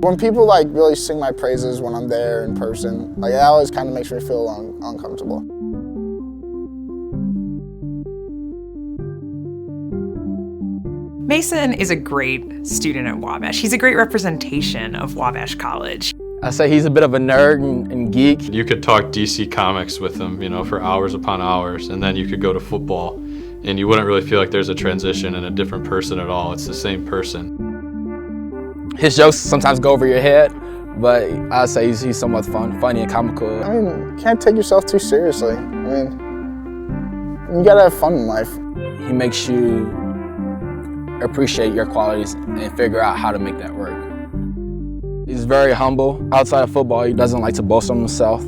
When people like really sing my praises when I'm there in person, like that always kind of makes me feel uncomfortable. Mason is a great student at Wabash. He's a great representation of Wabash College. I say he's a bit of a nerd and geek. You could talk DC Comics with him, for hours upon hours, and then you could go to football, and you wouldn't really feel like there's a transition and a different person at all. It's the same person. His jokes sometimes go over your head, but I say he's somewhat funny and comical. I mean, you can't take yourself too seriously. I mean, you gotta have fun in life. He makes you appreciate your qualities and figure out how to make that work. He's very humble. Outside of football, he doesn't like to boast on himself.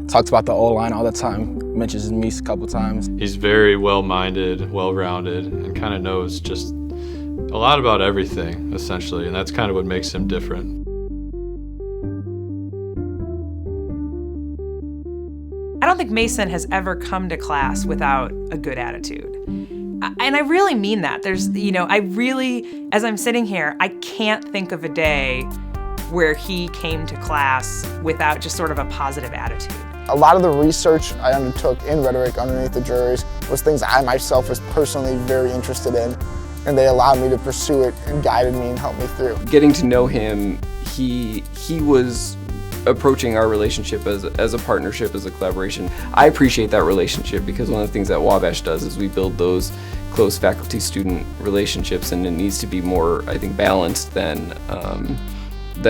Talks about the O-line all the time, mentions me a couple times. He's very well-minded, well-rounded, and kind of knows just a lot about everything, essentially, and that's kind of what makes him different. I don't think Mason has ever come to class without a good attitude. And I really mean that. As I'm sitting here, I can't think of a day where he came to class without just sort of a positive attitude. A lot of the research I undertook in rhetoric underneath the juries was things I myself was personally very interested in, and they allowed me to pursue it and guided me and helped me through. Getting to know him, he was approaching our relationship as a partnership, as a collaboration. I appreciate that relationship because one of the things that Wabash does is we build those close faculty-student relationships, and it needs to be more, I think, balanced than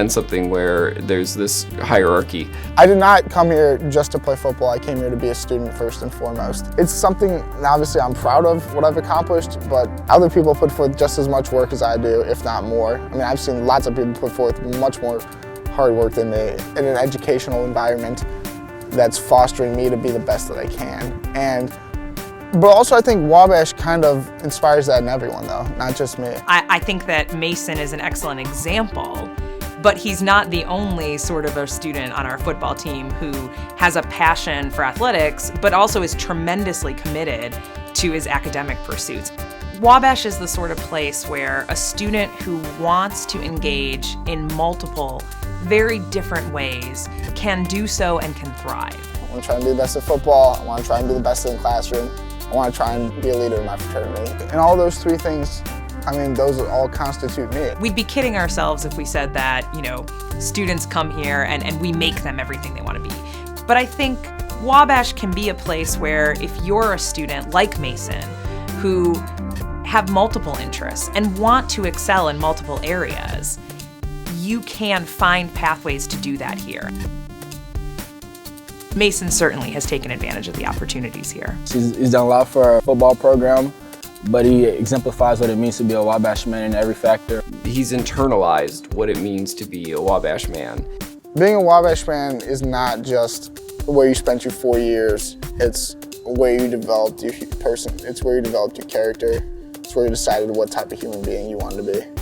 something where there's this hierarchy. I did not come here just to play football. I came here to be a student first and foremost. It's something, obviously, I'm proud of what I've accomplished, but other people put forth just as much work as I do, if not more. I mean, I've seen lots of people put forth much more hard work than me in an educational environment that's fostering me to be the best that I can. But also I think Wabash kind of inspires that in everyone though, not just me. I think that Mason is an excellent example, but he's not the only sort of a student on our football team who has a passion for athletics, but also is tremendously committed to his academic pursuits. Wabash is the sort of place where a student who wants to engage in multiple, very different ways can do so and can thrive. I want to try and be the best at football. I want to try and be the best in the classroom. I want to try and be a leader in my fraternity. And all those three things, I mean, those all constitute me. We'd be kidding ourselves if we said that, students come here and we make them everything they want to be. But I think Wabash can be a place where if you're a student like Mason, who have multiple interests and want to excel in multiple areas, you can find pathways to do that here. Mason certainly has taken advantage of the opportunities here. He's done a lot for our football program, but he exemplifies what it means to be a Wabash man in every factor. He's internalized what it means to be a Wabash man. Being a Wabash man is not just where you spent your 4 years. It's where you developed your person. It's where you developed your character. It's where you decided what type of human being you wanted to be.